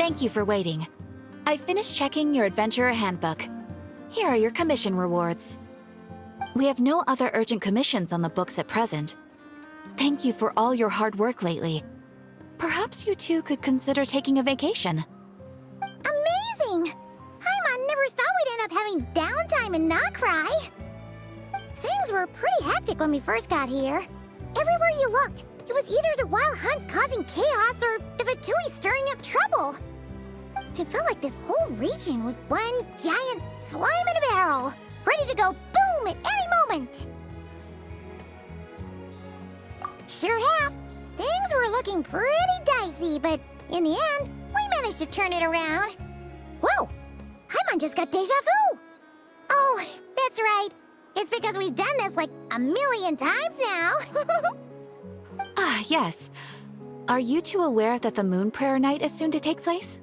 Thank you for waiting. I finished checking your adventurer handbook. Here are your commission rewards. We have no other urgent commissions on the books at present. Thank you for all your hard work lately. Perhaps you two could consider taking a vacation. Amazing! Paimon never thought we'd end up having downtime in Nod-krai. Things were pretty hectic when we first got here. Everywhere you looked, it was either the wild hunt causing chaos or the Fatui stirring up trouble. It felt like this whole region was one giant slime in a barrel, ready to go boom at any moment. Sure have. Things were looking pretty dicey, but in the end, we managed to turn it around. Whoa! Paimon just got deja vu! Oh, that's right. It's because we've done this like a million times now. Ah, yes. Are you two aware that the Moon Prayer Night is soon to take place?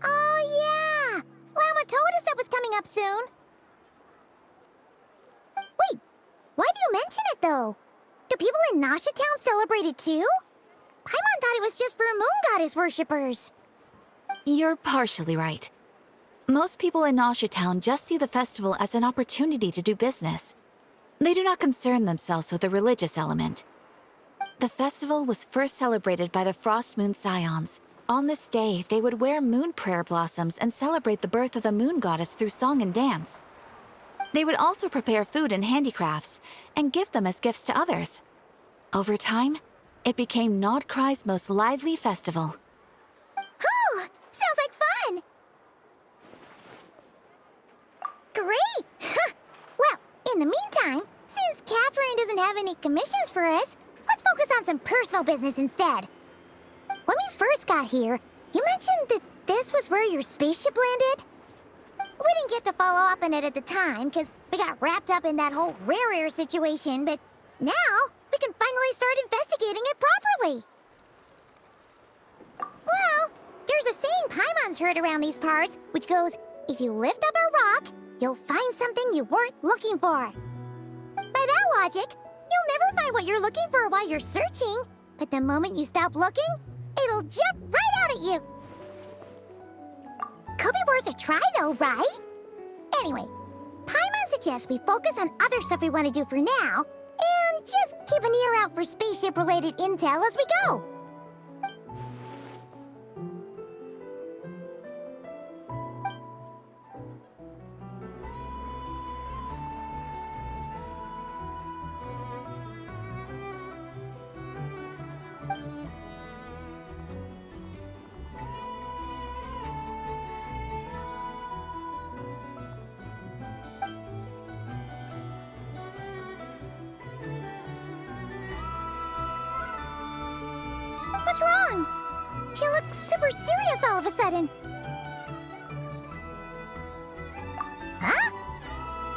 Oh, yeah! Llama told us that was coming up soon. Wait, why do you mention it, though? Do people in Nasha Town celebrate it, too? Paimon thought it was just for Moon Goddess worshippers. You're partially right. Most people in Nasha Town just see the festival as an opportunity to do business. They do not concern themselves with the religious element. The festival was first celebrated by the Frost Moon Scions. On this day, they would wear moon prayer blossoms and celebrate the birth of the moon goddess through song and dance. They would also prepare food and handicrafts and give them as gifts to others. Over time, it became Nod-krai's most lively festival. Oh, sounds like fun! Great! Well, in the meantime, since Catherine doesn't have any commissions for us, let's focus on some personal business instead. When we first got here, you mentioned that this was where your spaceship landed? We didn't get to follow up on it at the time, because we got wrapped up in that whole rare situation, but now we can finally start investigating it properly. Well, there's a saying Paimon's heard around these parts, which goes, if you lift up a rock, you'll find something you weren't looking for. By that logic, you'll never find what you're looking for while you're searching, but the moment you stop looking, it'll jump right out at you. Could be worth a try though, right? Anyway, Paimon suggests we focus on other stuff we want to do for now, and just keep an ear out for spaceship-related intel as we go. What's wrong? She looks super serious all of a sudden. Huh?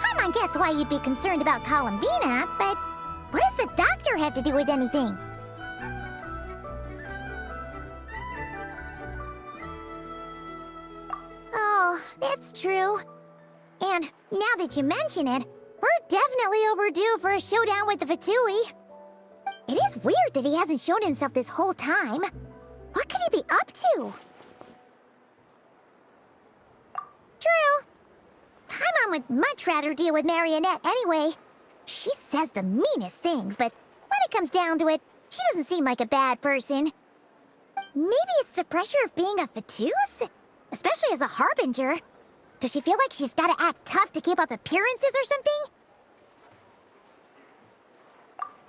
Paimon gets why you'd be concerned about Columbina, but what does the doctor have to do with anything? Oh, that's true. And now that you mention it, we're definitely overdue for a showdown with the Fatui. It is weird that he hasn't shown himself this whole time. What could he be up to? True. Paimon would much rather deal with Marionette anyway. She says the meanest things, but when it comes down to it, she doesn't seem like a bad person. Maybe it's the pressure of being a Fatus? Especially as a Harbinger. Does she feel like she's gotta act tough to keep up appearances or something?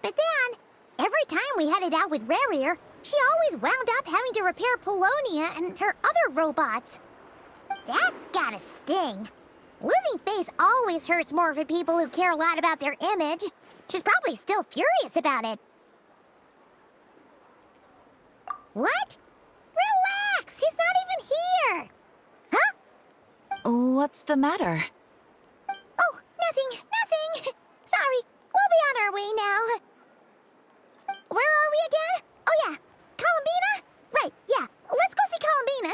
But then, every time we headed out with Rarier, she always wound up having to repair Polonia and her other robots. That's gotta sting. Losing face always hurts more for people who care a lot about their image. She's probably still furious about it. What? Relax! She's not even here! Huh? What's the matter? Oh, nothing. Sorry, we'll be on our way now. Where are we again? Oh yeah, Columbina? Right, yeah, let's go see Columbina.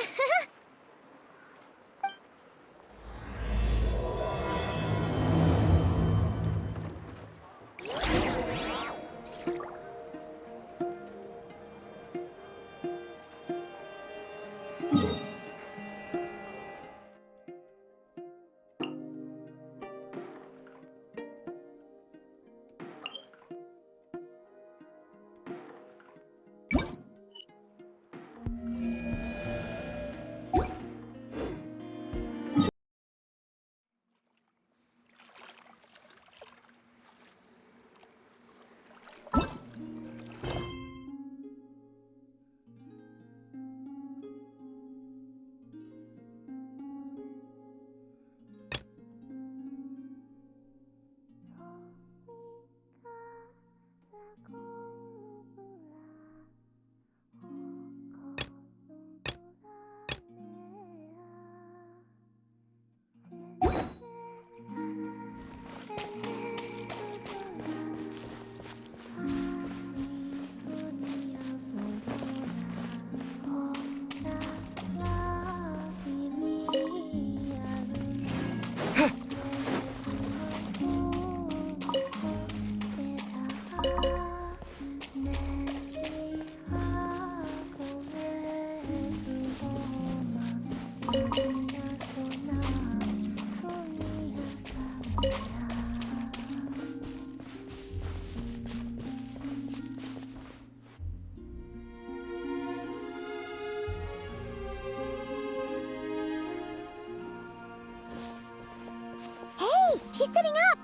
Hey, she's sitting up!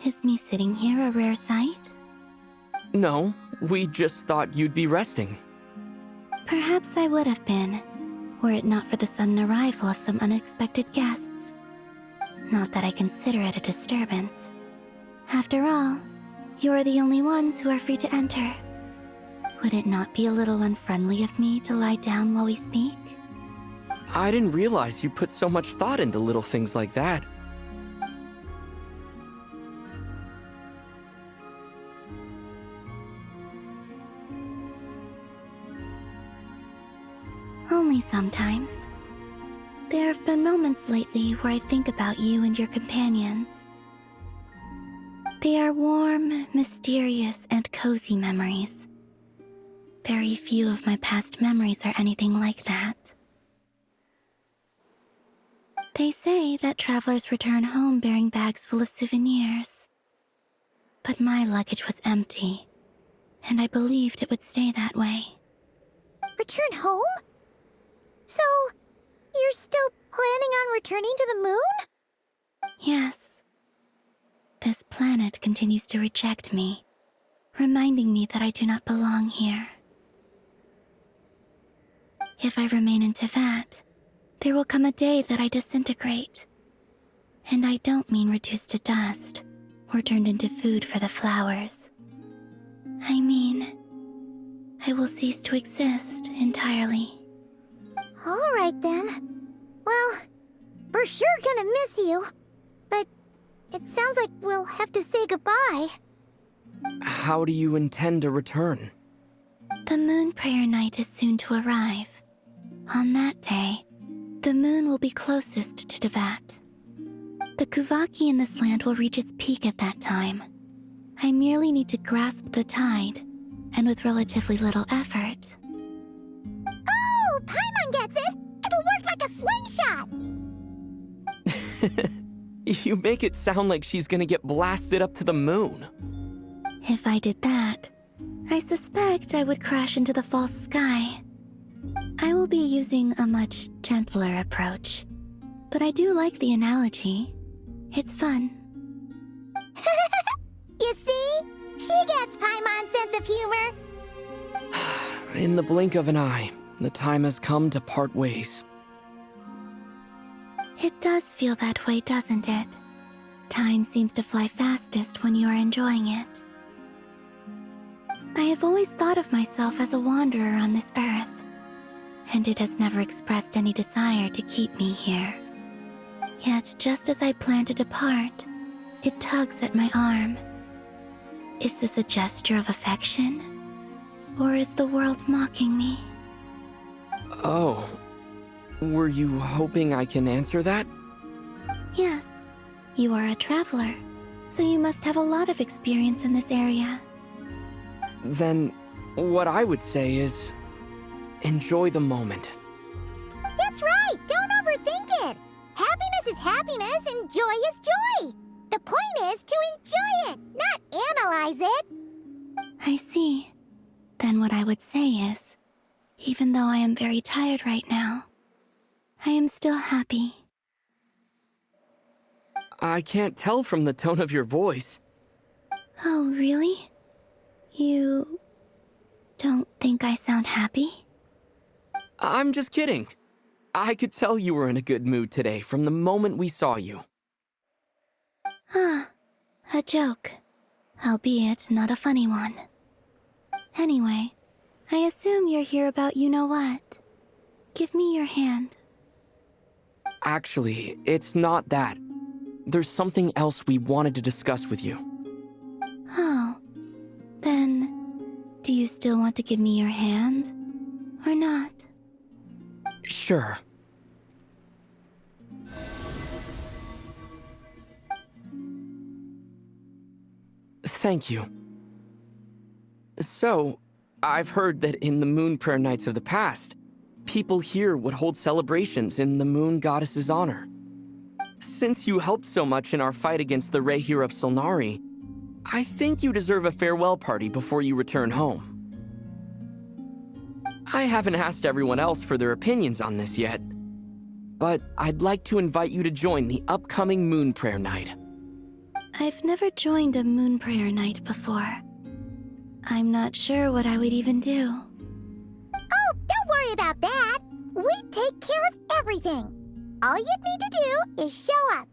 Is me sitting here a rare sight? No, we just thought you'd be resting. Perhaps I would have been, were it not for the sudden arrival of some unexpected guests. Not that I consider it a disturbance. After all, you are the only ones who are free to enter. Would it not be a little unfriendly of me to lie down while we speak? I didn't realize you put so much thought into little things like that. Only sometimes. There have been moments lately where I think about you and your companions. They are warm, mysterious, and cozy memories. Very few of my past memories are anything like that. They say that travelers return home bearing bags full of souvenirs. But my luggage was empty, and I believed it would stay that way. Return home? So, you're still planning on returning to the moon? Yes. This planet continues to reject me, reminding me that I do not belong here. If I remain in Teyvat, there will come a day that I disintegrate. And I don't mean reduced to dust, or turned into food for the flowers. I mean, I will cease to exist entirely. Alright then. Well, we're sure gonna miss you. But it sounds like we'll have to say goodbye. How do you intend to return? The moon prayer night is soon to arrive. On that day, the moon will be closest to Teyvat. The Kuvaki in this land will reach its peak at that time. I merely need to grasp the tide, and with relatively little effort. Oh, Paimon gets it! It'll work like a slingshot! You make it sound like she's gonna get blasted up to the moon. If I did that, I suspect I would crash into the false sky. I will be using a much gentler approach, but I do like the analogy. It's fun. You see? She gets Paimon's sense of humor. In the blink of an eye, the time has come to part ways. It does feel that way, doesn't it? Time seems to fly fastest when you are enjoying it. I have always thought of myself as a wanderer on this earth, and it has never expressed any desire to keep me here. Yet, just as I plan to depart, it tugs at my arm. Is this a gesture of affection? Or is the world mocking me? Oh. Were you hoping I can answer that? Yes. You are a traveler, so you must have a lot of experience in this area. Then, what I would say is, enjoy the moment. That's right! Don't overthink it! Happiness is happiness and joy is joy! The point is to enjoy it, not analyze it! I see. Then what I would say is, even though I am very tired right now, I am still happy. I can't tell from the tone of your voice. Oh, really? You don't think I sound happy? I'm just kidding. I could tell you were in a good mood today from the moment we saw you. Ah, a joke. Albeit not a funny one. Anyway, I assume you're here about you-know-what. Give me your hand. Actually, it's not that. There's something else we wanted to discuss with you. Oh, then, do you still want to give me your hand? Or not? Sure. Thank you. So, I've heard that in the moon prayer nights of the past, people here would hold celebrations in the moon goddess's honor. Since you helped so much in our fight against the Rehir of Solnari, I think you deserve a farewell party before you return home. I haven't asked everyone else for their opinions on this yet, but I'd like to invite you to join the upcoming moon prayer night. I've never joined a moon prayer night before. I'm not sure what I would even do. Oh, don't worry about that. We take care of everything. All you'd need to do is show up.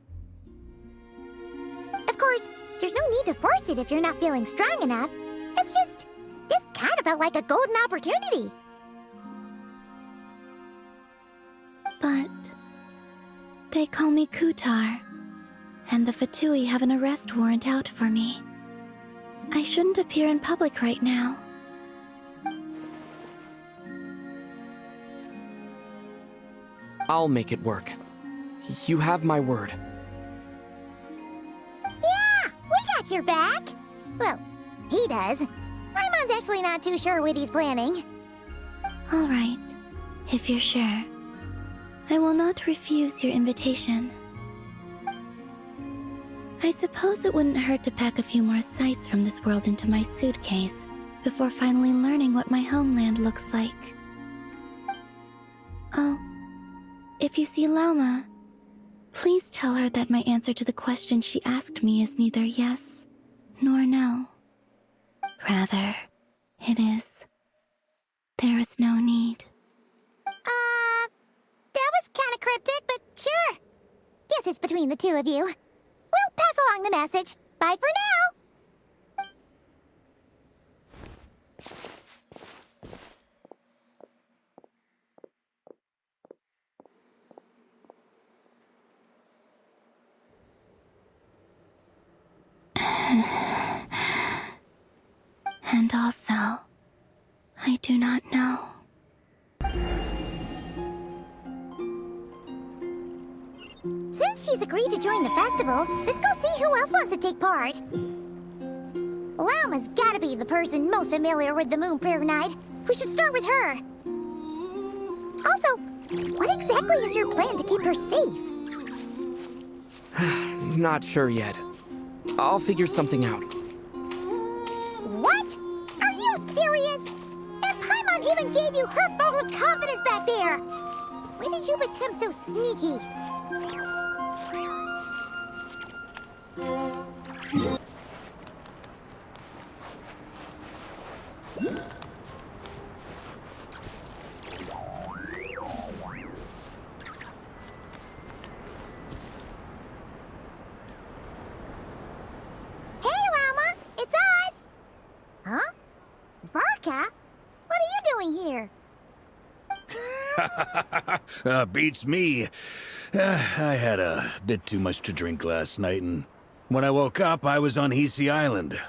Of course, there's no need to force it if you're not feeling strong enough. It's just, this kind of felt like a golden opportunity. But they call me Kutar, and the Fatui have an arrest warrant out for me. I shouldn't appear in public right now. I'll make it work. You have my word. Yeah, we got your back. Well, he does. Paimon's actually not too sure what he's planning. All right, if you're sure. I will not refuse your invitation. I suppose it wouldn't hurt to pack a few more sights from this world into my suitcase before finally learning what my homeland looks like. Oh, if you see Lauma, please tell her that my answer to the question she asked me is neither yes nor no. Rather, it is, there is no need. That was kind of cryptic, but sure. Guess it's between the two of you. We'll pass along the message. Bye for now. And also, I do not know. Since she's agreed to join the festival, let's go see who else wants to take part. Lauma's gotta be the person most familiar with the Moon Prayer Night. We should start with her. Also, what exactly is your plan to keep her safe? Not sure yet. I'll figure something out. What? Are you serious? And Paimon even gave you her vote of confidence back there. When did you become so sneaky? Hey, Llama! It's us! Huh? Varka? What are you doing here? Beats me. I had a bit too much to drink last night, and when I woke up, I was on Hisi Island.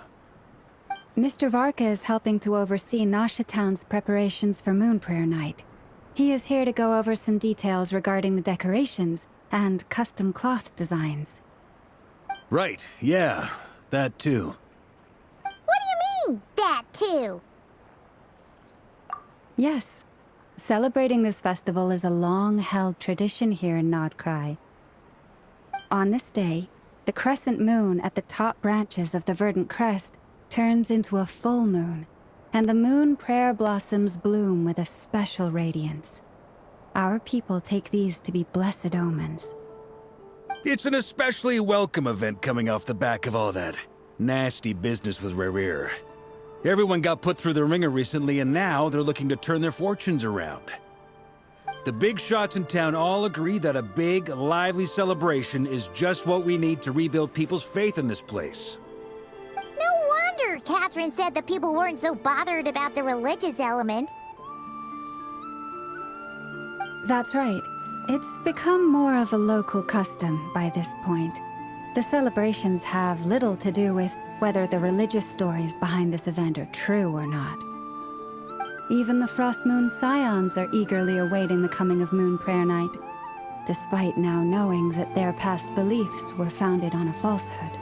Mr. Varka is helping to oversee Nasha Town's preparations for Moon Prayer Night. He is here to go over some details regarding the decorations and custom cloth designs. Right, yeah, that too. What do you mean, that too? Yes. Celebrating this festival is a long-held tradition here in Nod-krai. On this day, the crescent moon at the top branches of the verdant crest turns into a full moon, and the moon prayer blossoms bloom with a special radiance. Our people take these to be blessed omens. It's an especially welcome event coming off the back of all that nasty business with Rehir. Everyone got put through the ringer recently, and now they're looking to turn their fortunes around. The big shots in town all agree that a big, lively celebration is just what we need to rebuild people's faith in this place. No wonder Catherine said the people weren't so bothered about the religious element. That's right. It's become more of a local custom by this point. The celebrations have little to do with whether the religious stories behind this event are true or not. Even the Frost Moon Scions are eagerly awaiting the coming of Moon Prayer Night, despite now knowing that their past beliefs were founded on a falsehood.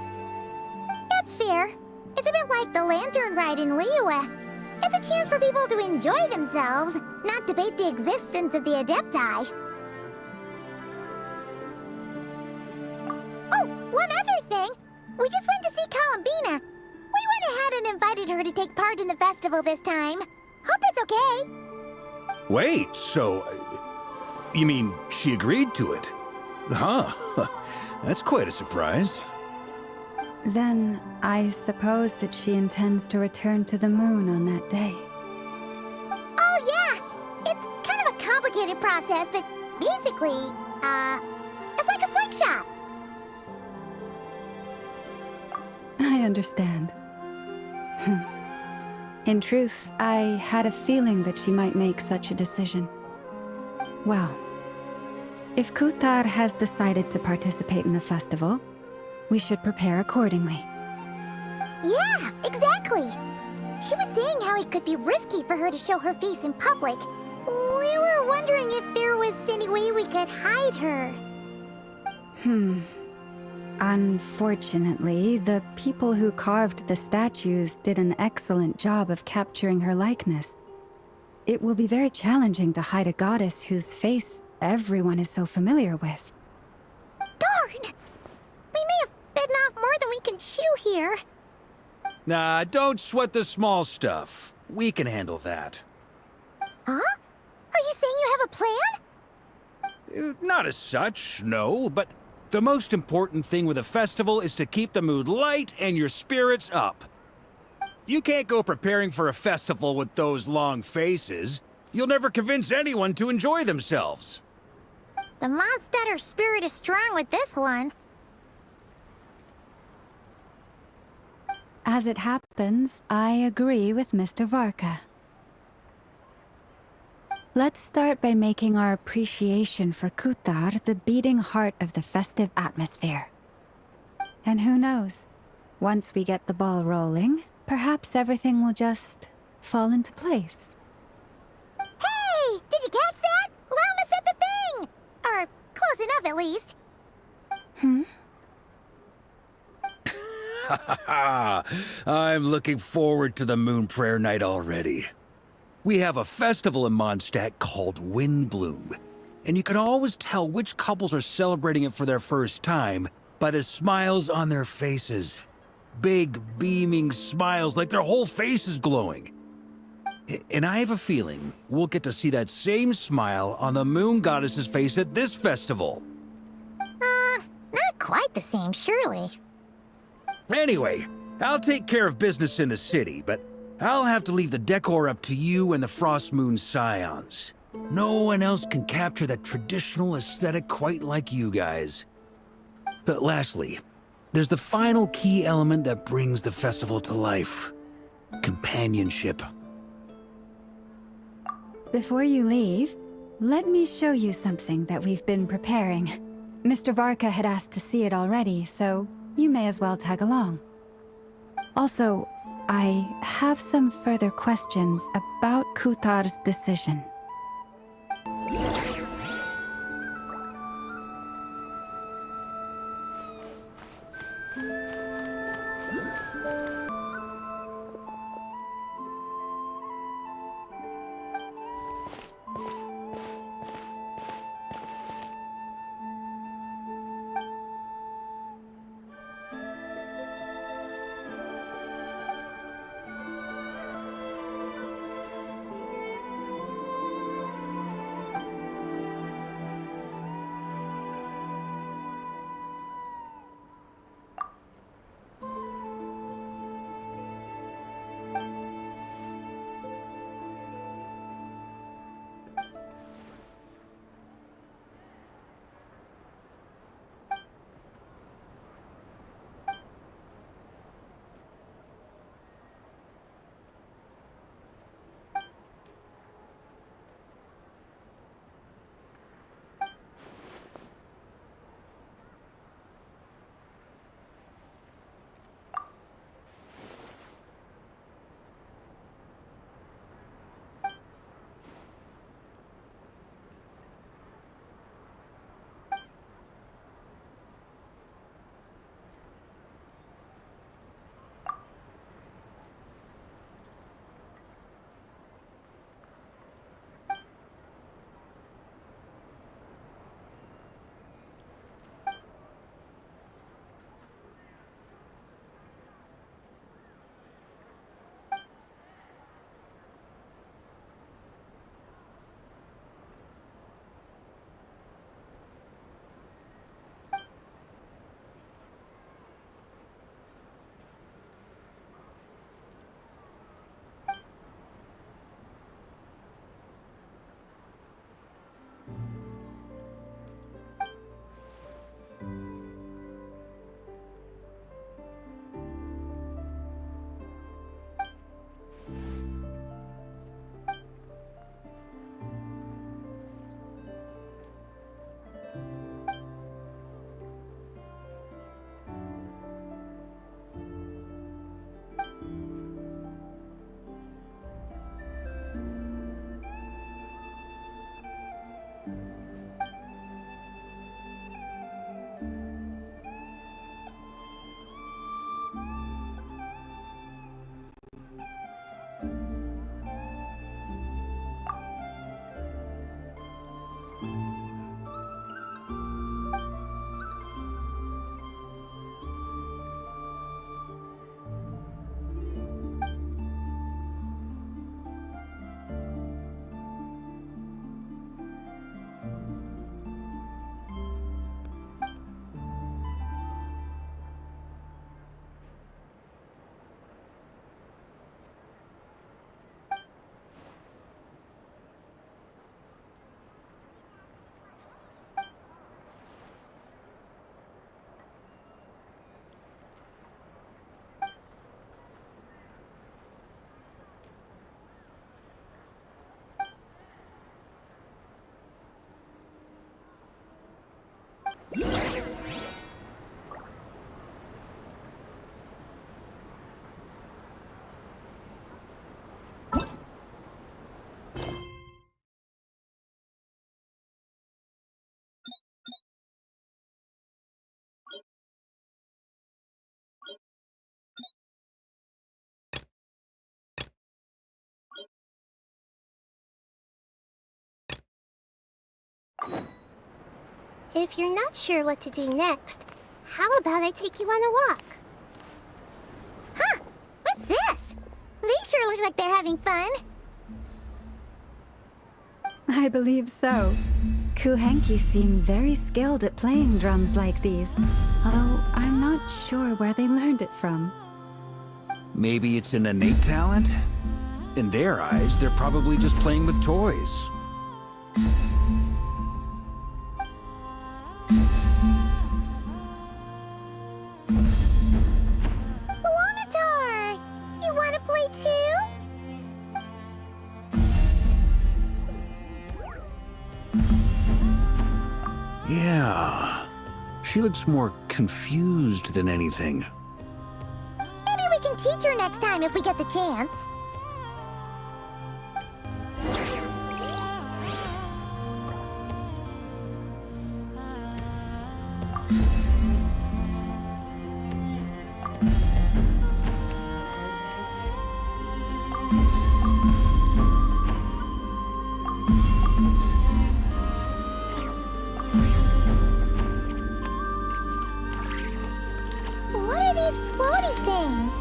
That's fair. It's a bit like the lantern ride in Liyue. It's a chance for people to enjoy themselves, not debate the existence of the Adepti. Oh, one other thing. We just went to see Columbina. We went ahead and invited her to take part in the festival this time. Hope it's okay. Wait, so... you mean she agreed to it? Huh. That's quite a surprise. Then I suppose that she intends to return to the moon on that day. Oh, yeah! It's kind of a complicated process, but basically, it's like a slingshot. I understand. In truth, I had a feeling that she might make such a decision. Well, if Kutar has decided to participate in the festival, we should prepare accordingly. Yeah, exactly. She was saying how it could be risky for her to show her face in public. We were wondering if there was any way we could hide her. Unfortunately, the people who carved the statues did an excellent job of capturing her likeness. It will be very challenging to hide a goddess whose face everyone is so familiar with. Darn! We may have bitten off more than we can chew here. Nah, don't sweat the small stuff. We can handle that. Huh? Are you saying you have a plan? Not as such, no, but the most important thing with a festival is to keep the mood light and your spirits up. You can't go preparing for a festival with those long faces. You'll never convince anyone to enjoy themselves. The Mondstatter spirit is strong with this one. As it happens, I agree with Mr. Varka. Let's start by making our appreciation for Kutar the beating heart of the festive atmosphere. And who knows? Once we get the ball rolling, perhaps everything will just fall into place. Hey! Did you catch that? Llama said the thing! Or close enough, at least. I'm looking forward to the Moon Prayer Night already. We have a festival in Mondstadt called Windbloom, and you can always tell which couples are celebrating it for their first time by the smiles on their faces. Big, beaming smiles like their whole face is glowing. And I have a feeling we'll get to see that same smile on the Moon Goddess's face at this festival. Not quite the same, surely. Anyway, I'll take care of business in the city, but I'll have to leave the decor up to you and the Frost Moon Scions. No one else can capture that traditional aesthetic quite like you guys. But lastly, there's the final key element that brings the festival to life. Companionship. Before you leave, let me show you something that we've been preparing. Mr. Varka had asked to see it already, so you may as well tag along. Also, I have some further questions about Kutar's decision. If you're not sure what to do next, how about I take you on a walk? Huh? What's this? They sure look like they're having fun. I believe so. Kuhenki seem very skilled at playing drums like these, although I'm not sure where they learned it from. Maybe it's an innate talent? In their eyes, they're probably just playing with toys. Wanatar! You want to play too? Yeah. She looks more confused than anything. Maybe we can teach her next time if we get the chance. What are these floaty things?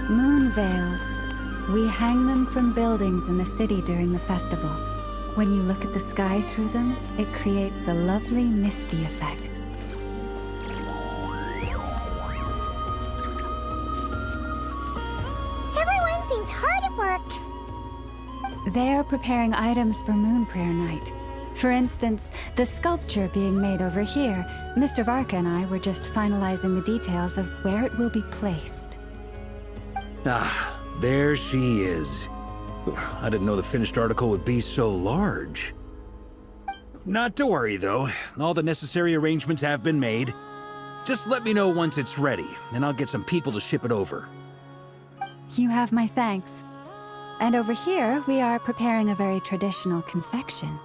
Moon veils. We hang them from buildings in the city during the festival. When you look at the sky through them, it creates a lovely misty effect. Everyone seems hard at work. They're preparing items for Moon Prayer Night. For instance, the sculpture being made over here, Mr. Varka and I were just finalizing the details of where it will be placed. Ah, there she is. I didn't know the finished article would be so large. Not to worry, though. All the necessary arrangements have been made. Just let me know once it's ready, and I'll get some people to ship it over. You have my thanks. And over here, we are preparing a very traditional confection.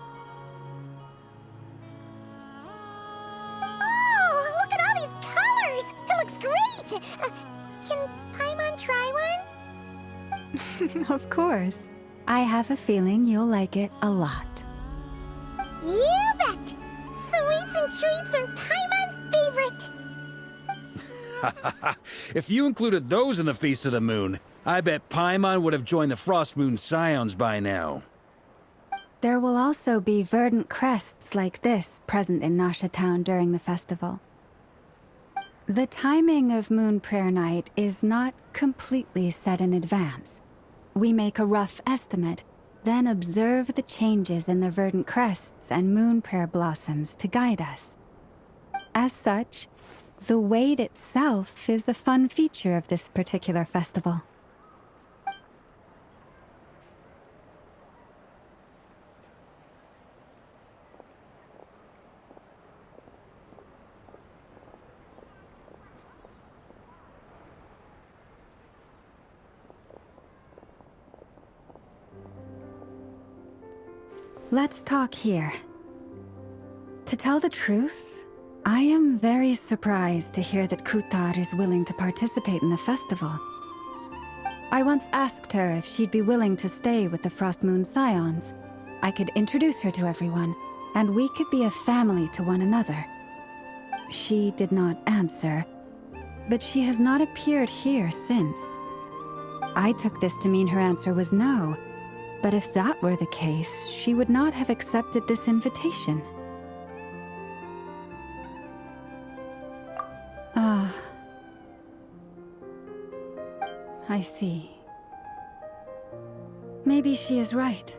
Oh, look at all these colors! It looks great! Can Paimon try one? Of course. I have a feeling you'll like it a lot. You bet! Sweets and treats are Paimon's favorite! If you included those in the Feast of the Moon, I bet Paimon would have joined the Frost Moon Scions by now. There will also be verdant crests like this present in Nasha Town during the festival. The timing of Moon Prayer Night is not completely set in advance. We make a rough estimate, then observe the changes in the verdant crests and moon prayer blossoms to guide us. As such, the wait itself is a fun feature of this particular festival. Let's talk here. To tell the truth, I am very surprised to hear that Kutar is willing to participate in the festival. I once asked her if she'd be willing to stay with the Frost Moon Scions. I could introduce her to everyone, and we could be a family to one another. She did not answer, but she has not appeared here since. I took this to mean her answer was no. But if that were the case, she would not have accepted this invitation. Ah. I see. Maybe she is right.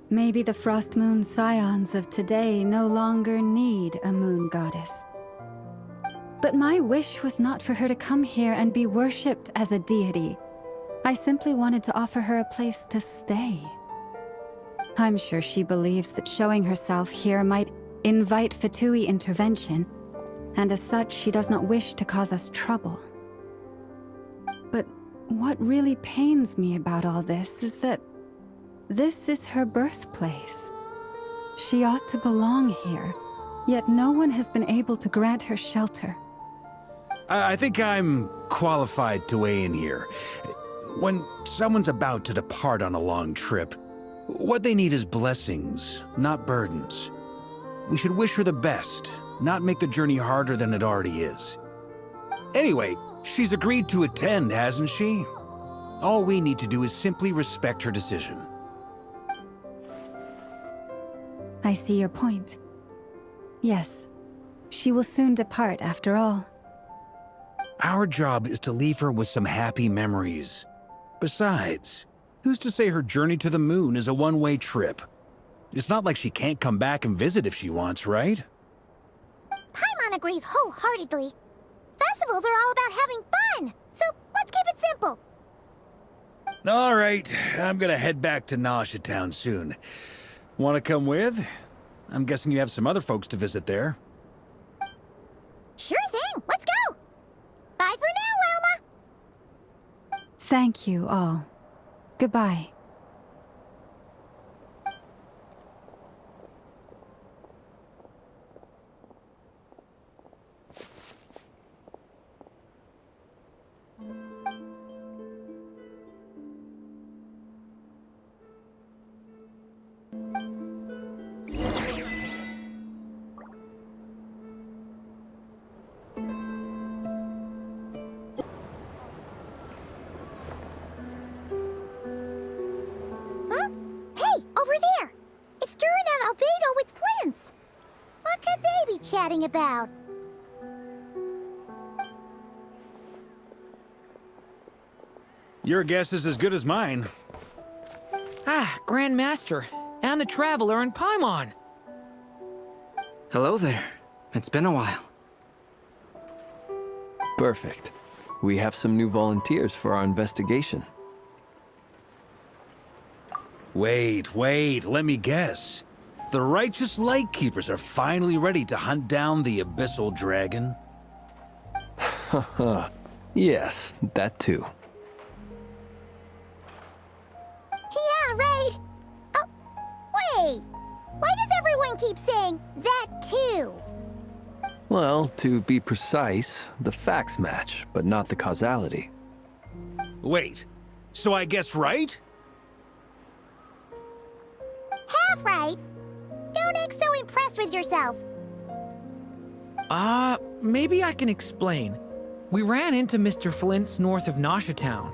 Maybe the Frost Moon Scions of today no longer need a moon goddess. But my wish was not for her to come here and be worshipped as a deity. I simply wanted to offer her a place to stay. I'm sure she believes that showing herself here might invite Fatui intervention, and as such, she does not wish to cause us trouble. But what really pains me about all this is that this is her birthplace. She ought to belong here, yet no one has been able to grant her shelter. I think I'm qualified to weigh in here. When someone's about to depart on a long trip, what they need is blessings, not burdens. we should wish her the best, not make the journey harder than it already is. Anyway, she's agreed to attend, hasn't she? All we need to do is simply respect her decision. I see your point. Yes, she will soon depart after all. Our job is to leave her with some happy memories. Besides, who's to say her journey to the moon is a one-way trip? It's not like she can't come back and visit if she wants, right? Paimon agrees wholeheartedly. Festivals are all about having fun, so let's keep it simple. All right, I'm gonna head back to Nausea Town soon. Want to come with? I'm guessing you have some other folks to visit there. Sure thing, let's go! Bye for now, Wilma! Thank you all. Goodbye. Huh? Hey, over there! It's Durin and Albedo with Flints! What could they be chatting about? Your guess is as good as mine. Ah, Grand Master, and the Traveler and Paimon. Hello there. It's been a while. Perfect. We have some new volunteers for our investigation. Wait, let me guess. The righteous Lightkeepers are finally ready to hunt down the Abyssal Dragon? Haha. Yes, that too. Yeah, right! Oh, wait! Why does everyone keep saying that too? Well, to be precise, the facts match, but not the causality. Wait, so I guessed right? Half right. Don't act so impressed with yourself. Maybe I can explain. We ran into Mr. Flint's north of Nausea Town.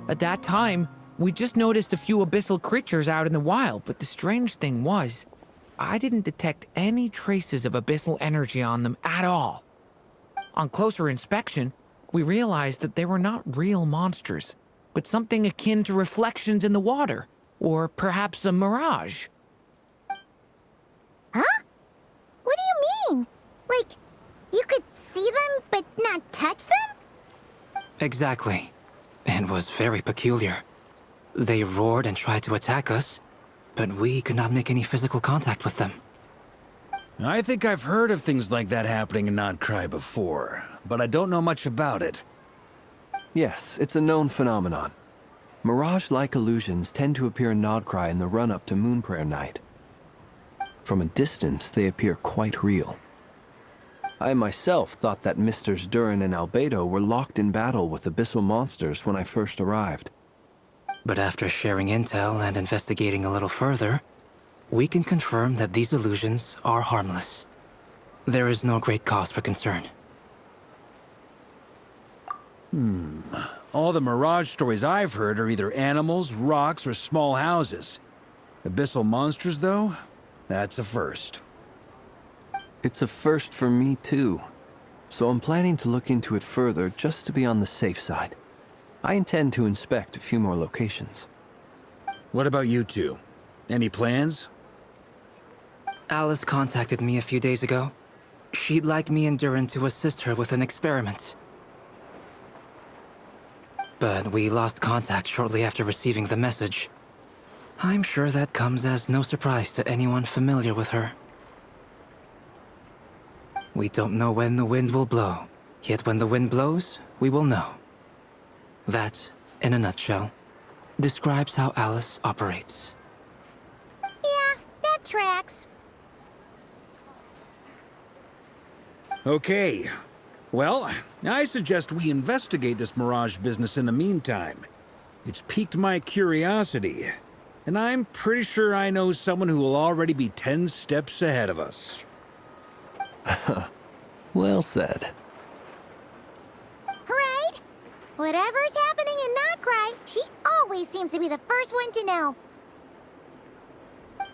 At that time, we just noticed a few abyssal creatures out in the wild, but the strange thing was, I didn't detect any traces of abyssal energy on them at all. On closer inspection, we realized that they were not real monsters, but something akin to reflections in the water, or perhaps a mirage. Huh? What do you mean? Like, you could see them but not touch them? Exactly. It was very peculiar. They roared and tried to attack us, but we could not make any physical contact with them. I think I've heard of things like that happening in Nod-krai before, but I don't know much about it. Yes, it's a known phenomenon. Mirage-like illusions tend to appear in Nod-krai in the run-up to Moon Prayer Night. From a distance, they appear quite real. I myself thought that Misters Durin and Albedo were locked in battle with abyssal monsters when I first arrived. But after sharing intel and investigating a little further, we can confirm that these illusions are harmless. There is no great cause for concern. All the Mirage stories I've heard are either animals, rocks, or small houses. Abyssal monsters, though? That's a first. It's a first for me, too. So I'm planning to look into it further just to be on the safe side. I intend to inspect a few more locations. What about you two? Any plans? Alice contacted me a few days ago. She'd like me and Durin to assist her with an experiment. But we lost contact shortly after receiving the message. I'm sure that comes as no surprise to anyone familiar with her. We don't know when the wind will blow, yet when the wind blows, we will know. That, in a nutshell, describes how Alice operates. Yeah, that tracks. Okay. Well, I suggest we investigate this Mirage business in the meantime. It's piqued my curiosity. And I'm pretty sure I know someone who will already be 10 steps ahead of us. Well said. Right? Whatever's happening in Nod-krai, she always seems to be the first one to know.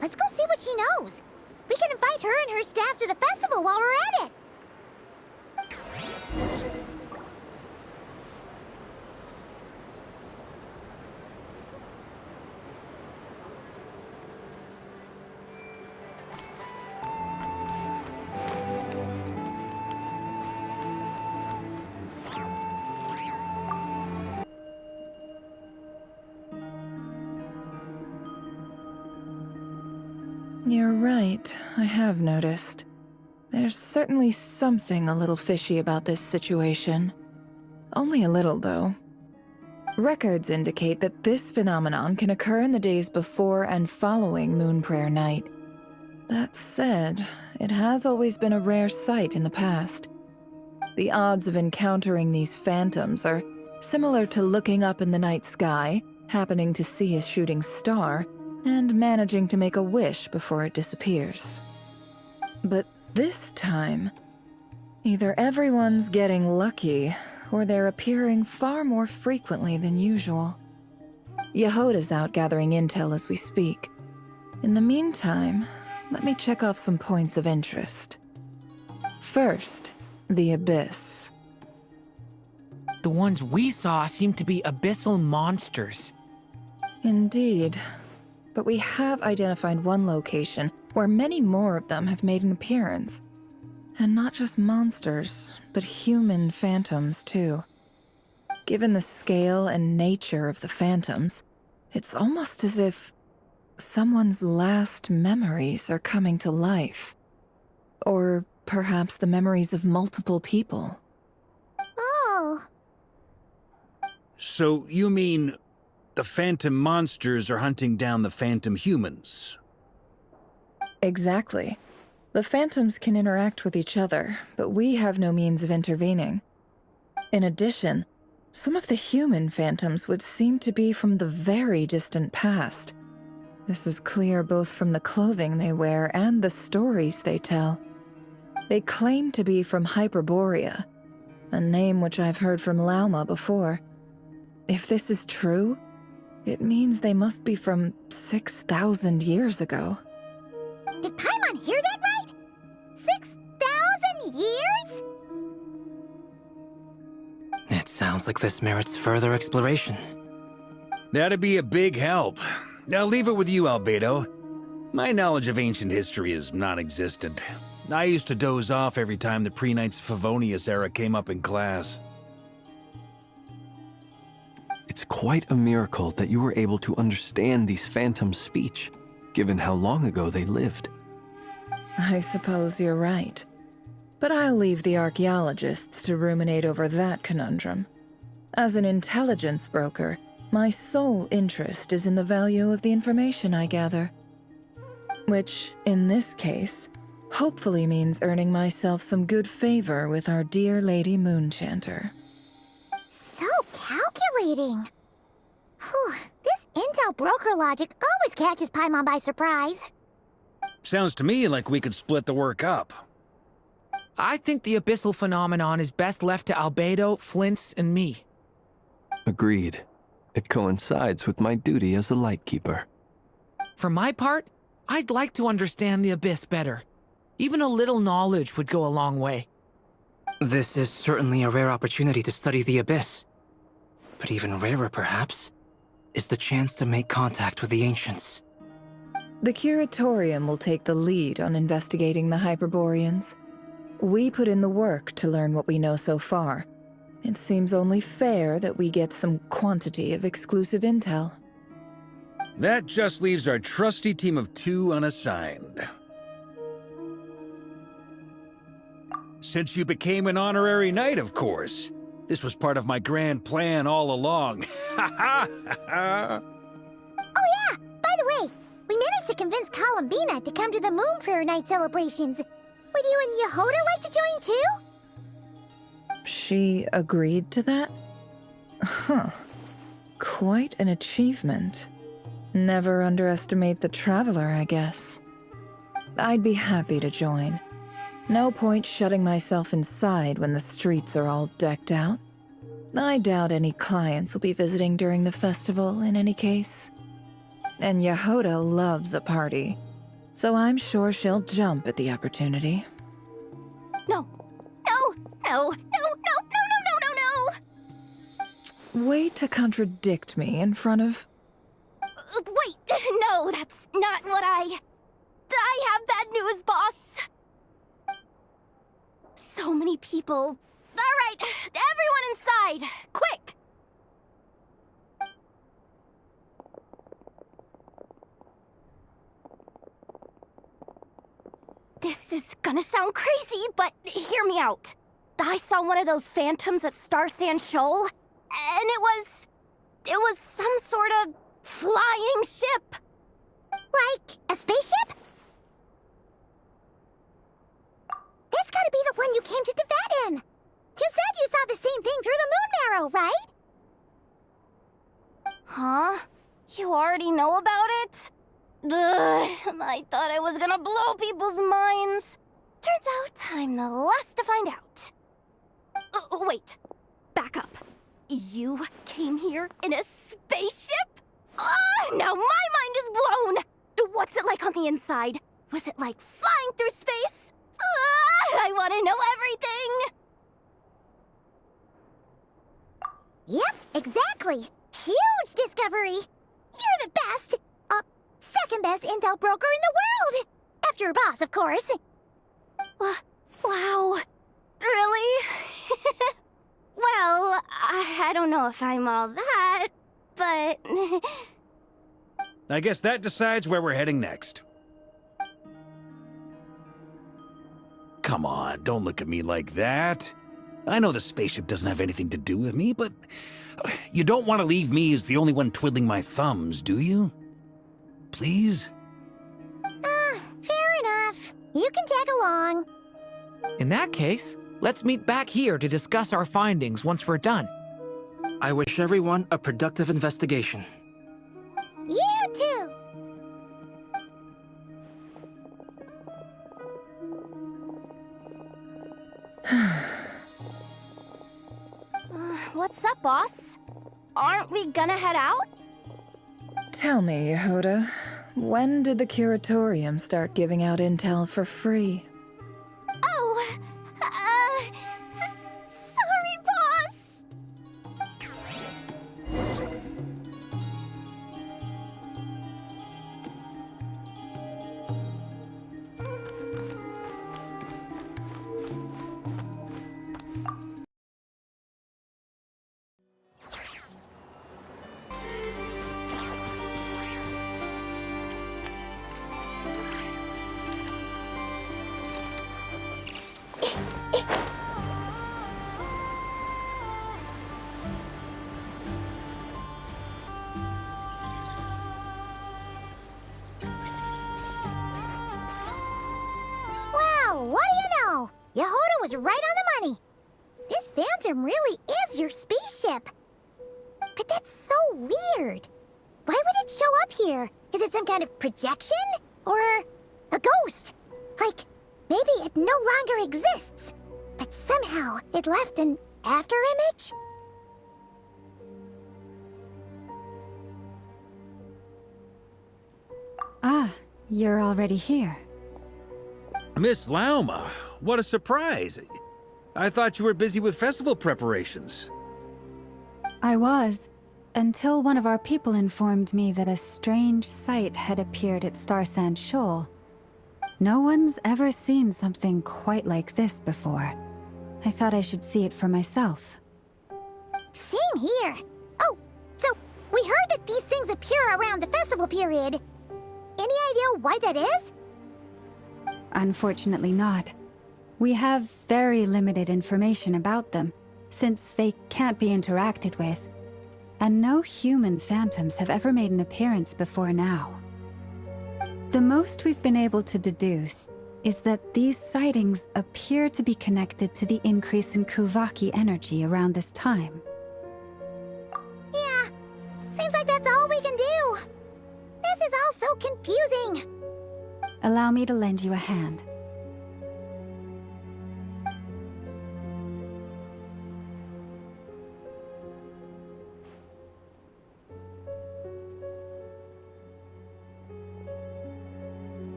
Let's go see what she knows. We can invite her and her staff to the festival while we're at it. You're right, I have noticed. There's certainly something a little fishy about this situation. Only a little, though. Records indicate that this phenomenon can occur in the days before and following Moon Prayer Night. That said, it has always been a rare sight in the past. The odds of encountering these phantoms are similar to looking up in the night sky, happening to see a shooting star, and managing to make a wish before it disappears. But this time, either everyone's getting lucky, or they're appearing far more frequently than usual. Yehoda's out gathering intel as we speak. In the meantime, let me check off some points of interest. First, the Abyss. The ones we saw seem to be abyssal monsters. Indeed. But we have identified one location where many more of them have made an appearance. And not just monsters, but human phantoms, too. Given the scale and nature of the phantoms, it's almost as if someone's last memories are coming to life. Or perhaps the memories of multiple people. Oh. So you mean the phantom monsters are hunting down the phantom humans? Exactly. The phantoms can interact with each other, but we have no means of intervening. In addition, some of the human phantoms would seem to be from the very distant past. This is clear both from the clothing they wear and the stories they tell. They claim to be from Hyperborea, a name which I've heard from Lauma before. If this is true, it means they must be from 6,000 years ago. Did Paimon hear that right? 6,000 years? It sounds like this merits further exploration. That'd be a big help. I'll leave it with you, Albedo. My knowledge of ancient history is non-existent. I used to doze off every time the pre-Knights Favonius era came up in class. It's quite a miracle that you were able to understand these phantoms' speech, given how long ago they lived. I suppose you're right. But I'll leave the archaeologists to ruminate over that conundrum. As an intelligence broker, my sole interest is in the value of the information I gather. Which, in this case, hopefully means earning myself some good favor with our dear Lady Moonchanter. So calculating. Whew, this intel broker logic always catches Paimon by surprise. Sounds to me like we could split the work up. I think the abyssal phenomenon is best left to Albedo, Flint's, and me. Agreed. It coincides with my duty as a lightkeeper. For my part, I'd like to understand the Abyss better. Even a little knowledge would go a long way. This is certainly a rare opportunity to study the Abyss. But even rarer, perhaps, is the chance to make contact with the Ancients. The Curatorium will take the lead on investigating the Hyperboreans. We put in the work to learn what we know so far. It seems only fair that we get some quantity of exclusive intel. That just leaves our trusty team of 2 unassigned. Since you became an honorary knight, of course. This was part of my grand plan all along. Oh yeah! By the way, we managed to convince Columbina to come to the Moon Prayer Night celebrations. Would you and Yehoda like to join too? She agreed to that? Huh. Quite an achievement. Never underestimate the traveler, I guess. I'd be happy to join. No point shutting myself inside when the streets are all decked out. I doubt any clients will be visiting during the festival in any case. And Yehoda loves a party, so I'm sure she'll jump at the opportunity. No. No. No. No. No. No. No. No. No. No. Way to contradict me in front of... Wait. No, that's not what I have bad news, boss. So many people. All right, everyone inside, quick. This is gonna sound crazy, but hear me out. I saw one of those phantoms at Star Sand Shoal, and it was some sort of flying ship. Like a spaceship? That's gotta be the one you came to Tibet in. You said you saw the same thing through the moon marrow, right? Huh? You already know about it? Ugh, I thought I was gonna blow people's minds. Turns out I'm the last to find out. Wait. Back up. You came here in a spaceship? Now my mind is blown! What's it like on the inside? Was it like flying through space? I want to know everything! Yep, exactly. Huge discovery. You're the best. Second best intel broker in the world. After your boss, of course. Wow. Really? Well, I don't know if I'm all that, but... I guess that decides where we're heading next. Come on, don't look at me like that. I know the spaceship doesn't have anything to do with me, but you don't want to leave me as the only one twiddling my thumbs, do you? Please? Fair enough. You can tag along. In that case, let's meet back here to discuss our findings once we're done. I wish everyone a productive investigation. You too. What's up, boss? Aren't we gonna head out? Tell me, Yehoda, when did the curatorium start giving out intel for free? Oh, sorry, boss. What do you know? Yehoda was right on the money. This phantom really is your spaceship. But that's so weird. Why would it show up here? Is it some kind of projection? Or a ghost? Like, maybe it no longer exists, but somehow it left an afterimage? Ah, you're already here. Miss Lauma, what a surprise. I thought you were busy with festival preparations. I was, until one of our people informed me that a strange sight had appeared at Star Sand Shoal. No one's ever seen something quite like this before. I thought I should see it for myself. Same here. Oh, so we heard that these things appear around the festival period. Any idea why that is? Unfortunately not. We have very limited information about them, since they can't be interacted with. And no human phantoms have ever made an appearance before now. The most we've been able to deduce is that these sightings appear to be connected to the increase in Kuvaki energy around this time. Yeah, seems like that's all we can do. so confusing. Allow me to lend you a hand.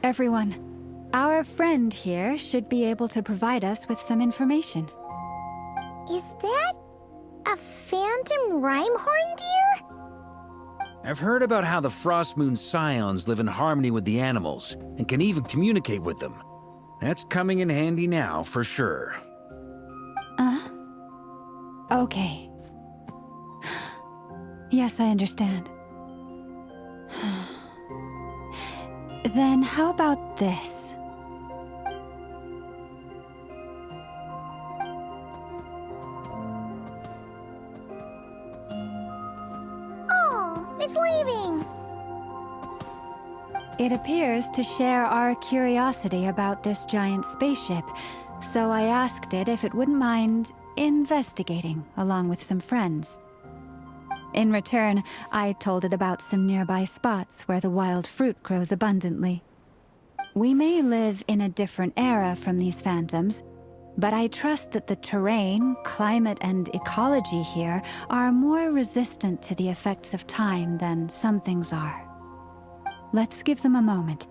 Everyone, our friend here should be able to provide us with some information. Is that a phantom rhymehorn deer? I've heard about how the Frost Moon Scions live in harmony with the animals and can even communicate with them. That's coming in handy now, for sure. Okay. Yes, I understand. Then how about this? Oh, it's leaving. It appears to share our curiosity about this giant spaceship, so I asked it if it wouldn't mind investigating along with some friends. In return, I told it about some nearby spots where the wild fruit grows abundantly. We may live in a different era from these phantoms, but I trust that the terrain, climate, and ecology here are more resistant to the effects of time than some things are. Let's give them a moment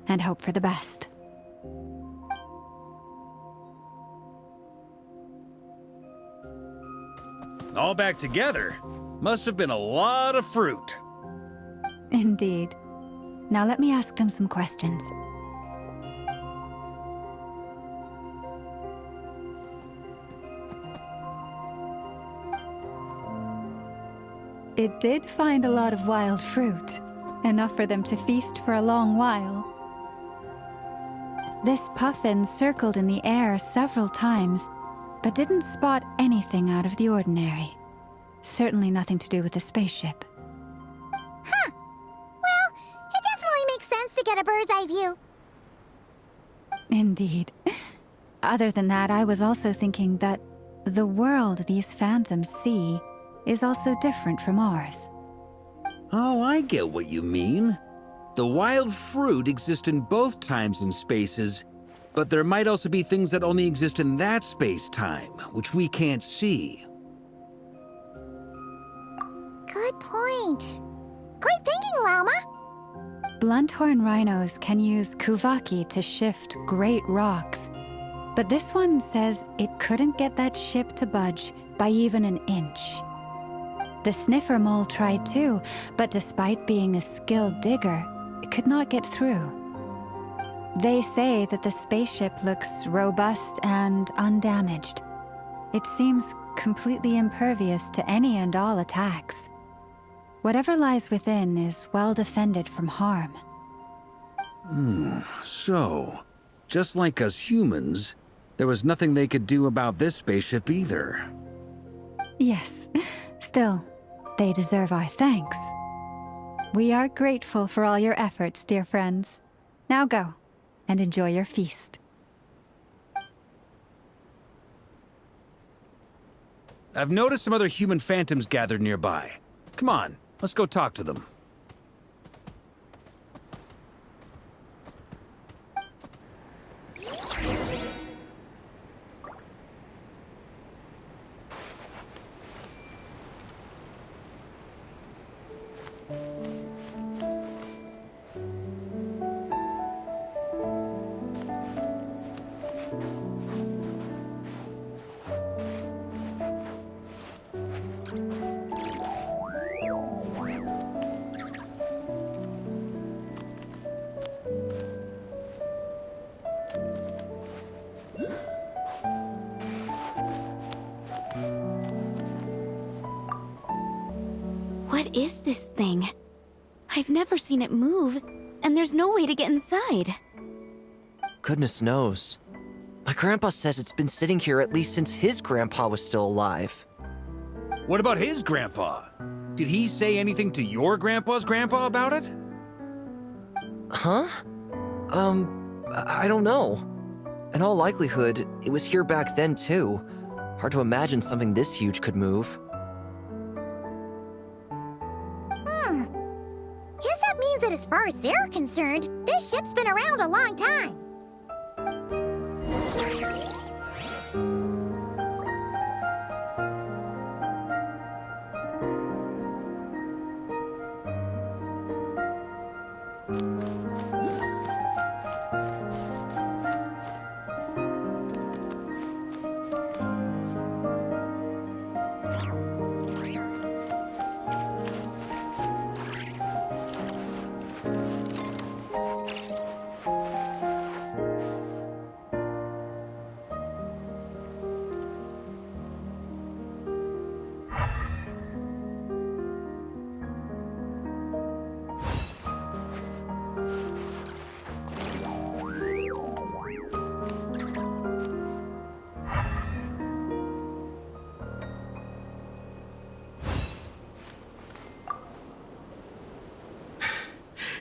and hope for the best. All back together? Must have been a lot of fruit. Indeed. Now let me ask them some questions. It did find a lot of wild fruit, enough for them to feast for a long while. This puffin circled in the air several times, but didn't spot anything out of the ordinary. Certainly nothing to do with the spaceship. Huh. Well, it definitely makes sense to get a bird's eye view. Indeed. Other than that, I was also thinking that the world these phantoms see is also different from ours. Oh, I get what you mean. The wild fruit exist in both times and spaces, but there might also be things that only exist in that space-time, which we can't see. Good point. Great thinking, Lauma. Blunthorn rhinos can use kuvaki to shift great rocks, but this one says it couldn't get that ship to budge by even an inch. The sniffer mole tried too, but despite being a skilled digger, it could not get through. They say that the spaceship looks robust and undamaged. It seems completely impervious to any and all attacks. Whatever lies within is well defended from harm. So, just like us humans, there was nothing they could do about this spaceship either. Yes, still, they deserve our thanks. We are grateful for all your efforts, dear friends. Now go, and enjoy your feast. I've noticed some other human phantoms gathered nearby. Come on, let's go talk to them. What is this thing? I've never seen it move, and there's no way to get inside. Goodness knows. My grandpa says it's been sitting here at least since his grandpa was still alive. What about his grandpa? Did he say anything to your grandpa's grandpa about it? Huh? I don't know. In all likelihood, it was here back then too. Hard to imagine something this huge could move. Guess that means that as far as they're concerned, this ship's been around a long time.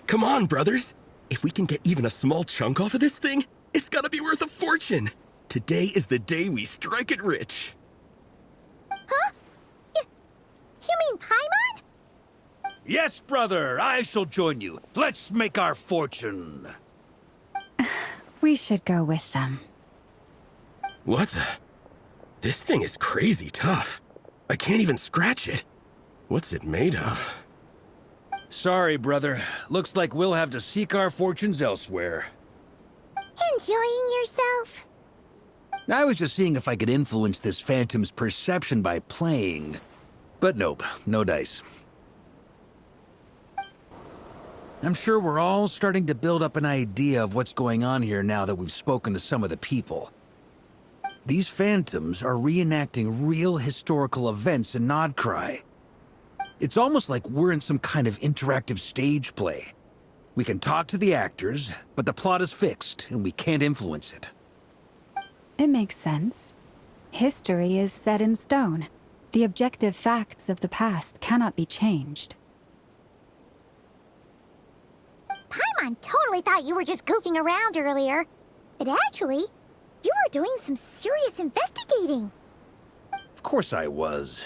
Come on, brothers. If we can get even a small chunk off of this thing, it's gotta be worth a fortune. Today is the day we strike it rich. Huh? You mean Paimon? Yes, brother, I shall join you. Let's make our fortune. We should go with them. What the? This thing is crazy tough. I can't even scratch it. What's it made of? Sorry, brother. Looks like we'll have to seek our fortunes elsewhere. Enjoying yourself? I was just seeing if I could influence this phantom's perception by playing. But nope, no dice. I'm sure we're all starting to build up an idea of what's going on here now that we've spoken to some of the people. These phantoms are reenacting real historical events in Nod-krai. It's almost like we're in some kind of interactive stage play. We can talk to the actors, but the plot is fixed, and we can't influence it. It makes sense. History is set in stone. The objective facts of the past cannot be changed. Paimon totally thought you were just goofing around earlier. But actually, you were doing some serious investigating. Of course I was.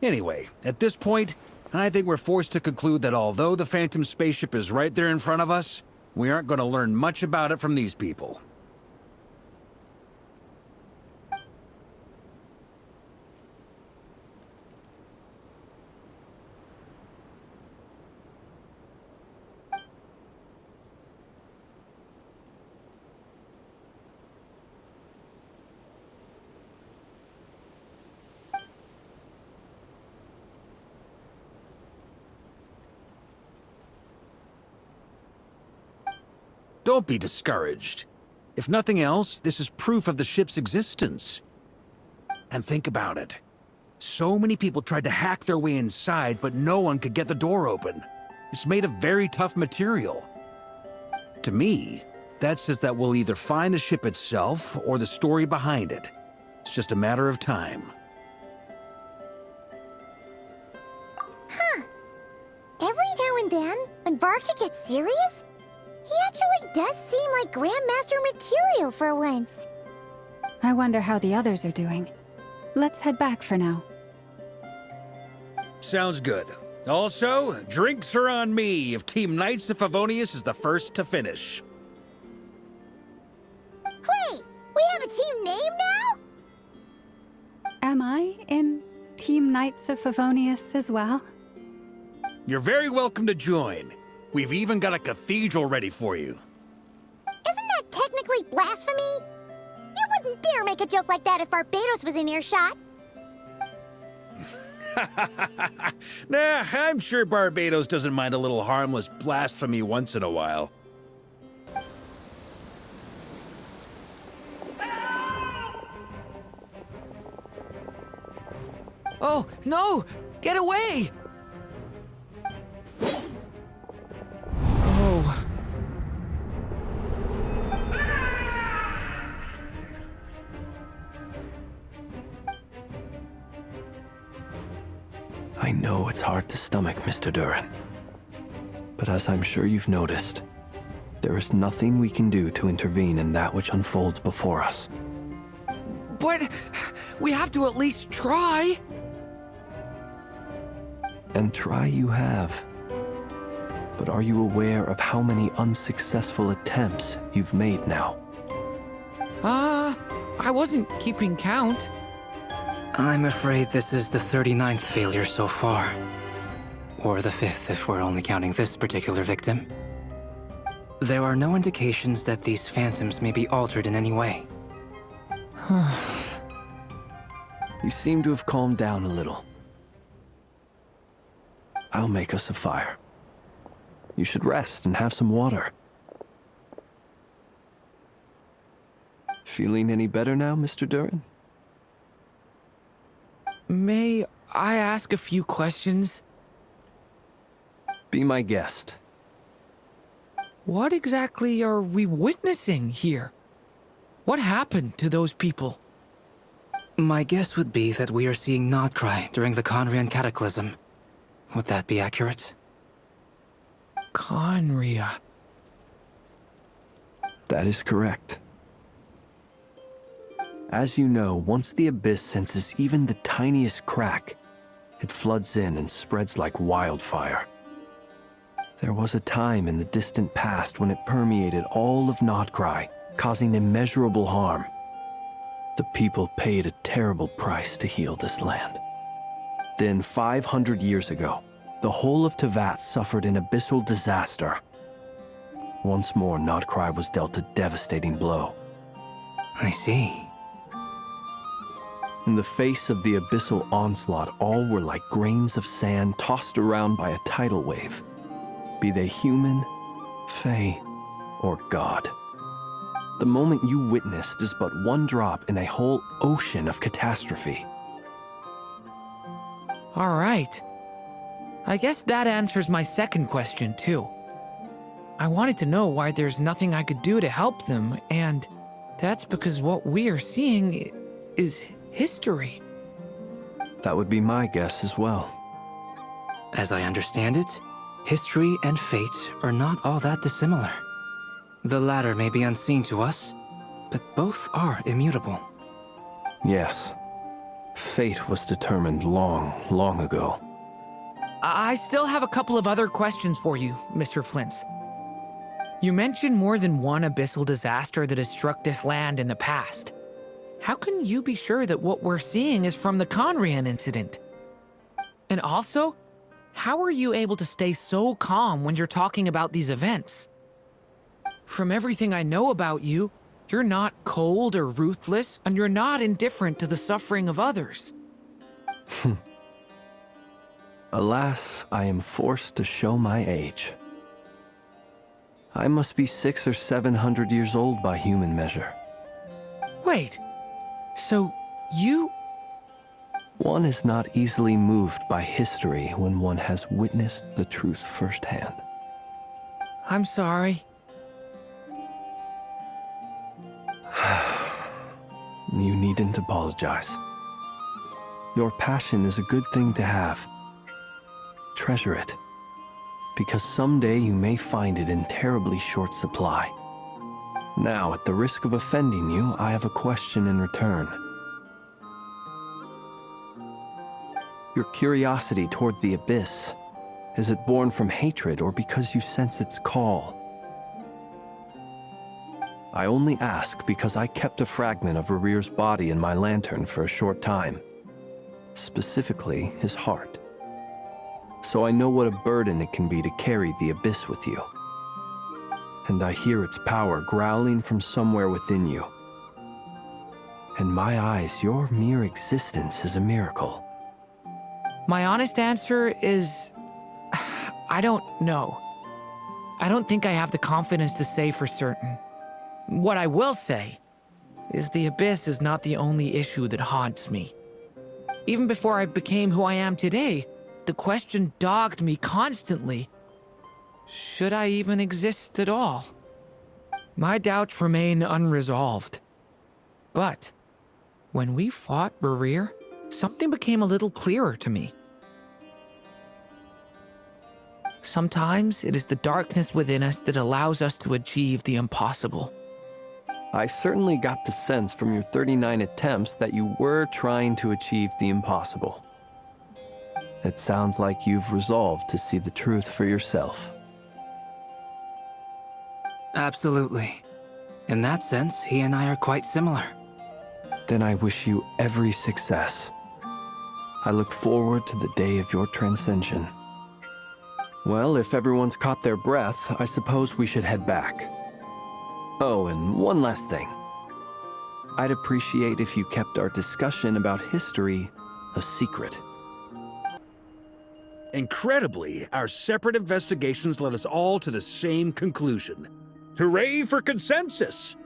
Anyway, at this point, I think we're forced to conclude that although the Phantom spaceship is right there in front of us, we aren't going to learn much about it from these people. Don't be discouraged. If nothing else, this is proof of the ship's existence. And think about it. So many people tried to hack their way inside, but no one could get the door open. It's made of very tough material. To me, that says that we'll either find the ship itself or the story behind it. It's just a matter of time. Huh. Every now and then, when Varka gets serious, he actually does seem like Grandmaster material for once. I wonder how the others are doing. Let's head back for now. Sounds good. Also, drinks are on me if Team Knights of Favonius is the first to finish. Wait, we have a team name now? Am I in Team Knights of Favonius as well? You're very welcome to join. We've even got a cathedral ready for you. Isn't that technically blasphemy? You wouldn't dare make a joke like that if Barbados was in earshot. Nah, I'm sure Barbados doesn't mind a little harmless blasphemy once in a while. Oh, no! Get away! Oh. I know it's hard to stomach, Mr. Duran. But as I'm sure you've noticed, There is nothing we can do to intervene in that which unfolds before us. But we have to at least try. And try you have. But are you aware of how many unsuccessful attempts you've made now? I wasn't keeping count. I'm afraid this is the 39th failure so far. Or the 5th if we're only counting this particular victim. There are no indications that these phantoms may be altered in any way. You seem to have calmed down a little. I'll make us a fire. You should rest and have some water. Feeling any better now, Mr. Duran? May I ask a few questions? Be my guest. What exactly are we witnessing here? What happened to those people? My guess would be that we are seeing Nod-krai during the Conrian Cataclysm. Would that be accurate? Conria. That is correct. As you know, once the Abyss senses even the tiniest crack, it floods in and spreads like wildfire. There was a time in the distant past when it permeated all of Nod-krai, causing immeasurable harm. The people paid a terrible price to heal this land. Then, 500 years ago, the whole of Teyvat suffered an abyssal disaster. Once more, Nod-krai was dealt a devastating blow. I see. In the face of the abyssal onslaught, all were like grains of sand tossed around by a tidal wave, be they human, fae, or god. The moment you witnessed is but one drop in a whole ocean of catastrophe. All right. I guess that answers my second question, too. I wanted to know why there's nothing I could do to help them, and that's because what we are seeing is history. That would be my guess as well. As I understand it, history and fate are not all that dissimilar. The latter may be unseen to us, but both are immutable. Yes. Fate was determined long, long ago. I still have a couple of other questions for you, Mr. Flint's. You mentioned more than one abyssal disaster that has struck this land in the past. How can you be sure that what we're seeing is from the Conrian incident? And also, how are you able to stay so calm when you're talking about these events? From everything I know about you, you're not cold or ruthless, and you're not indifferent to the suffering of others. Alas, I am forced to show my age. I must be 600 or 700 years old by human measure. Wait, so you... One is not easily moved by history when one has witnessed the truth firsthand. I'm sorry. You needn't apologize. Your passion is a good thing to have. Treasure it, because someday you may find it in terribly short supply. Now, at the risk of offending you, I have a question in return. Your curiosity toward the Abyss, is it born from hatred or because you sense its call? I only ask because I kept a fragment of Rarir's body in my lantern for a short time. Specifically, his heart. So I know what a burden it can be to carry the Abyss with you. And I hear its power growling from somewhere within you. In my eyes, your mere existence is a miracle. My honest answer is... I don't know. I don't think I have the confidence to say for certain. What I will say is the Abyss is not the only issue that haunts me. Even before I became who I am today, the question dogged me constantly. Should I even exist at all? My doubts remain unresolved. But when we fought Rarir, something became a little clearer to me. Sometimes it is the darkness within us that allows us to achieve the impossible. I certainly got the sense from your 39 attempts that you were trying to achieve the impossible. It sounds like you've resolved to see the truth for yourself. Absolutely. In that sense, he and I are quite similar. Then I wish you every success. I look forward to the day of your transcension. Well, if everyone's caught their breath, I suppose we should head back. Oh, and one last thing. I'd appreciate if you kept our discussion about history a secret. Incredibly, our separate investigations led us all to the same conclusion. Hooray for consensus!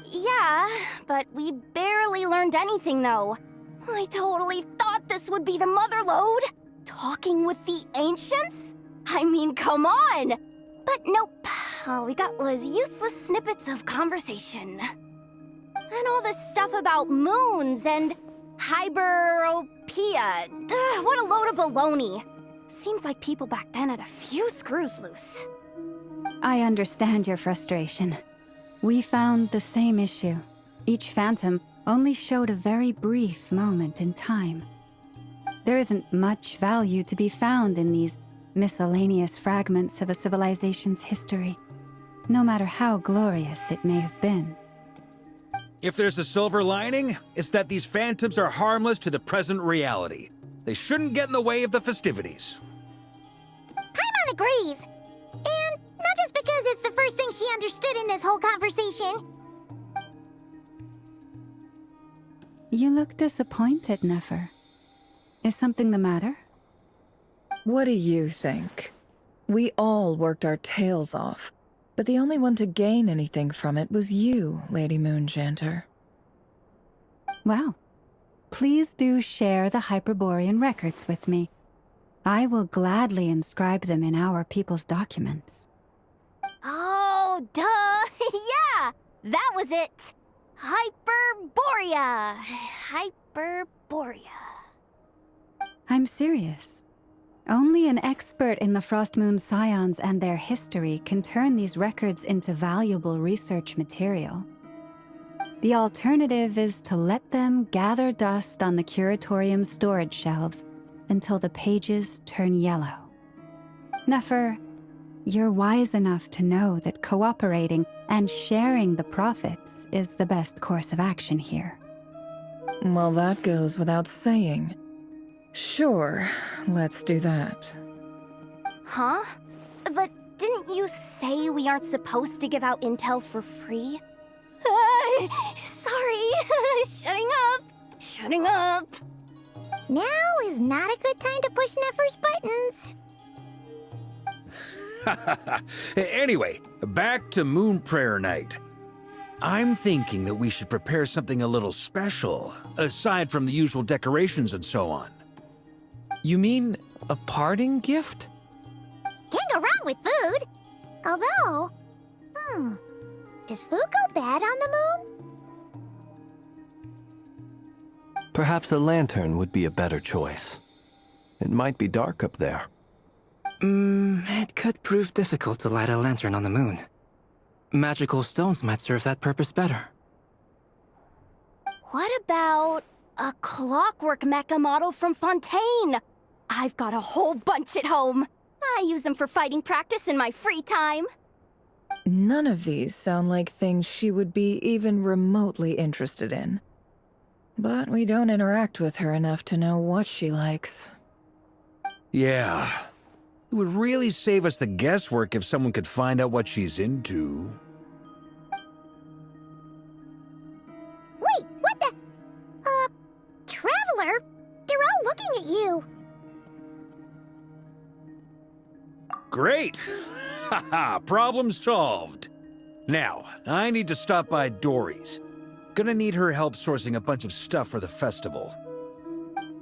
Yeah, but we barely learned anything, though. I totally thought this would be the mother lode. Talking with the ancients? I mean, come on! But nope. All we got was useless snippets of conversation. And all this stuff about moons and hyperopia. What a load of baloney. Seems like people back then had a few screws loose. I understand your frustration. We found the same issue. Each phantom only showed a very brief moment in time. There isn't much value to be found in these miscellaneous fragments of a civilization's history, no matter how glorious it may have been. If there's a silver lining, it's that these phantoms are harmless to the present reality. They shouldn't get in the way of the festivities. Paimon agrees. And not just because it's the first thing she understood in this whole conversation. You look disappointed, Nefer. Is something the matter? What do you think? We all worked our tails off, but the only one to gain anything from it was you, Lady Moonjanter. Well, please do share the Hyperborean records with me. I will gladly inscribe them in our people's documents. Oh, duh! Yeah! That was it! Hyperborea! Hyperborea. I'm serious. Only an expert in the Frost Moon Scions and their history can turn these records into valuable research material. The alternative is to let them gather dust on the Curatorium's storage shelves until the pages turn yellow. Nefer, you're wise enough to know that cooperating and sharing the profits is the best course of action here. Well, that goes without saying. Sure, let's do that. Huh? But didn't you say we aren't supposed to give out intel for free? Sorry. Shutting up. Now is not a good time to push Nefer's buttons. Anyway, back to Moon Prayer Night. I'm thinking that we should prepare something a little special, aside from the usual decorations and so on. You mean a parting gift? Can't go wrong with food. Although, does food go bad on the moon? Perhaps a lantern would be a better choice. It might be dark up there. It could prove difficult to light a lantern on the moon. Magical stones might serve that purpose better. What about a clockwork mecha model from Fontaine? I've got a whole bunch at home. I use them for fighting practice in my free time. None of these sound like things she would be even remotely interested in. But we don't interact with her enough to know what she likes. Yeah. It would really save us the guesswork if someone could find out what she's into. Wait, what the? Traveler? They're all looking at you. Great! Haha, problem solved. Now, I need to stop by Dory's. Gonna need her help sourcing a bunch of stuff for the festival.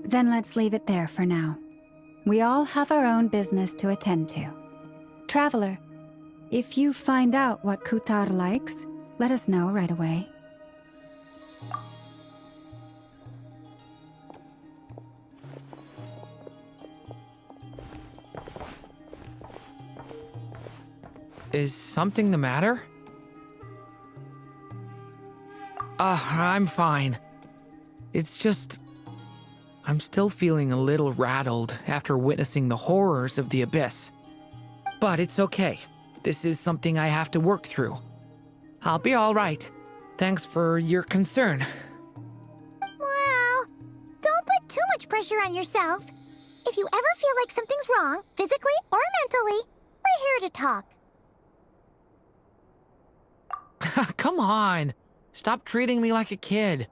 Then let's leave it there for now. We all have our own business to attend to. Traveler, if you find out what Kutar likes, let us know right away. Is something the matter? I'm fine. It's just... I'm still feeling a little rattled after witnessing the horrors of the Abyss. But it's okay. This is something I have to work through. I'll be all right. Thanks for your concern. Well, don't put too much pressure on yourself. If you ever feel like something's wrong, physically or mentally, we're here to talk. Come on. Stop treating me like a kid.